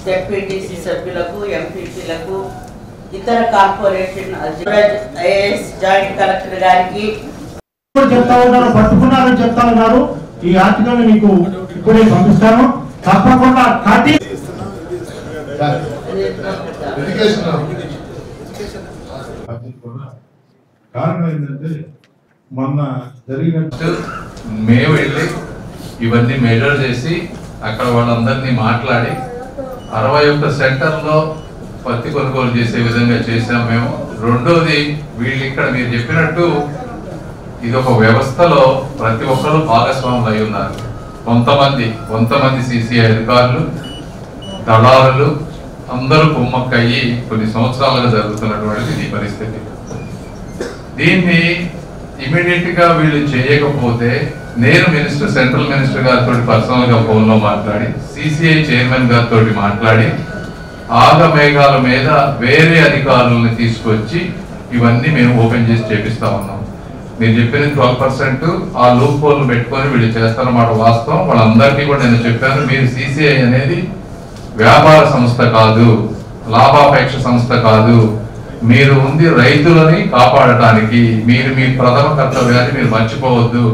ZPTC సభ్యులకు, ఎంపీపీలకు, ఇతర corporation IAS joint collector గారికి చెప్తా ఉన్నారు, పట్టుకున్నారని చెప్తా ఉన్నారు. ఈ ఆర్టికల్ మీకు ఇప్పుడే పంపిస్తాను. తప్పకుండా కారణం ఏంటంటే మొన్న జరిగినట్టు మేము వెళ్ళి ఇవన్నీ మెజర్ చేసి అక్కడ వాళ్ళందరినీ మాట్లాడి 61 సెంటర్లో పత్తి కొనుగోలు చేసే విధంగా చేసాం మేము. రెండోది, వీళ్ళు ఇక్కడ మీరు చెప్పినట్టు ఇది ఒక వ్యవస్థలో ప్రతి ఒక్కరు భాగస్వాములు అయి ఉన్నారు. కొంతమంది సిసిఐ అధికారులు, దళారులు అందరూ కుమ్మక్కయ్యి కొన్ని సంవత్సరాలుగా జరుగుతున్నటువంటిది ఈ పరిస్థితి. దీన్ని ఇమీడియట్ గా వీళ్ళు చేయకపోతే నేను సెంట్రల్ మినిస్టర్ గారితో పర్సనల్ గా ఫోన్ లో మాట్లాడి, సిసిఐ చైర్మన్ గారితో మాట్లాడి ఆగమేఘాల మీద వేరే అధికారులను తీసుకొచ్చి ఇవన్నీ మేము ఓపెన్ చేసి చేపిస్తా ఉన్నాం. మీరు చెప్పిన 12% ఆ లూప్ హోల్ పెట్టుకొని వీళ్ళు చేస్తారన్నమాట వాస్తవం. వాళ్ళందరికీ కూడా నేను చెప్పాను, మీరు సిసిఐ అనేది వ్యాపార సంస్థ కాదు, లాభాపేక్ష సంస్థ కాదు, మీరు ఉంది రైతులని కాపాడటానికి. మీరు మీ ప్రథమ కర్తవ్యాన్ని మీరు మర్చిపోవద్దు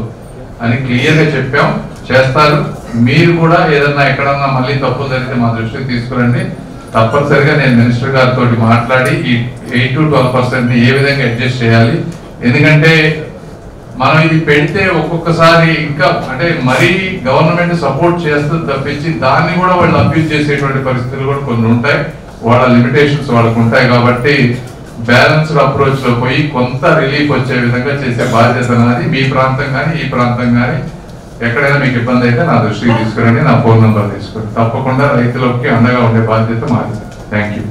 అని క్లియర్ గా చెప్పాం. చేస్తారు. మీరు కూడా ఏదన్నా ఎక్కడన్నా మళ్ళీ తప్పులు జరిగితే మా దృష్టికి తీసుకురండి. తప్పనిసరిగా నేను మినిస్టర్ గారితో మాట్లాడి ఈ 8 to 12% ఏ విధంగా అడ్జస్ట్ చేయాలి. ఎందుకంటే మనం ఇది పెడితే ఒక్కొక్కసారి ఇంకా అంటే మరీ గవర్నమెంట్ సపోర్ట్ చేస్తుంది తప్పించి దాన్ని కూడా వాళ్ళు అబ్యూజ్ చేసేటువంటి పరిస్థితులు కూడా కొన్ని ఉంటాయి. వాళ్ళ లిమిటేషన్స్ వాళ్ళకు ఉంటాయి. కాబట్టి బ్యాలెన్స్డ్ అప్రోచ్ లో పోయి కొంత రిలీఫ్ వచ్చే విధంగా చేసే బాధ్యత నాది. మీ ప్రాంతం కానీ ఈ ప్రాంతం కానీ ఎక్కడైనా మీకు ఇబ్బంది అయితే నా దృష్టికి తీసుకురండి, నా ఫోన్ నెంబర్ తీసుకురండి. తప్పకుండా రైతులకి అండగా ఉండే బాధ్యత మాది. Thank you.